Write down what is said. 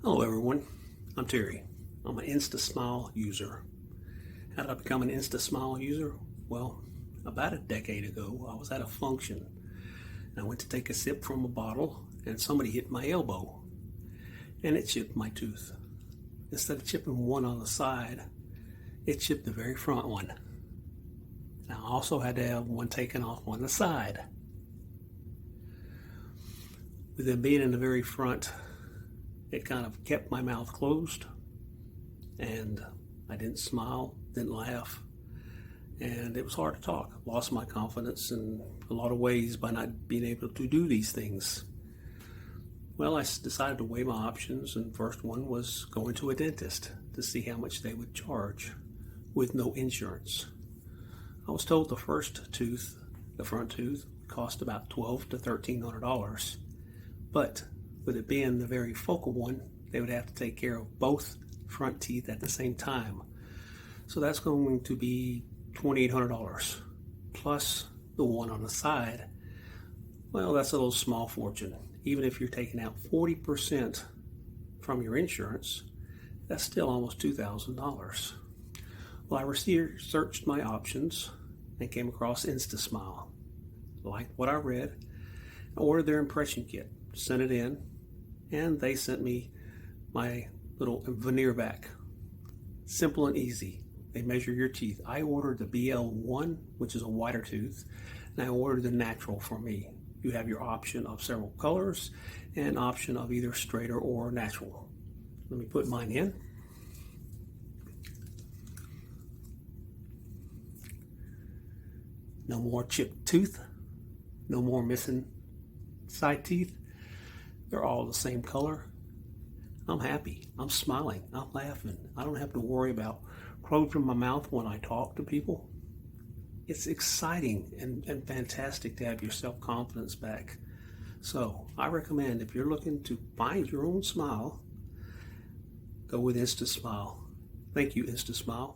Hello everyone, I'm Terry. I'm an Instasmile user. How did I become an Instasmile user? Well, about a decade ago, I was at a function and I went to take a sip from a bottle and somebody hit my elbow and it chipped my tooth. Instead of chipping one on the side, it chipped the very front one. Now I also had to have one taken off on the side. With it being in the very front, it kind of kept my mouth closed and I didn't smile, didn't laugh, and it was hard to talk. Lost my confidence in a lot of ways by not being able to do these things. Well, I decided to weigh my options, and first one was going to a dentist to see how much they would charge with no insurance. I was told the first tooth, the front tooth, cost about $1,200 to $1,300, but with it being the very focal one, they would have to take care of both front teeth at the same time. So that's going to be $2,800 plus the one on the side. Well, that's a little small fortune. Even if you're taking out 40% from your insurance, that's still almost $2,000. Well, I researched my options and came across Instasmile. Liked what I read. I ordered their impression kit, sent it in, and they sent me my little veneer back. Simple and easy. They measure your teeth. I ordered the BL1, which is a wider tooth, and I ordered the natural for me. You have your option of several colors and option of either straighter or natural. Let me put mine in. No more chipped tooth. No more missing side teeth. They're all the same color. I'm happy. I'm smiling. I'm laughing. I don't have to worry about closing my mouth when I talk to people. It's exciting and fantastic to have your self-confidence back. So I recommend, if you're looking to find your own smile, go with Instasmile. Thank you, Instasmile.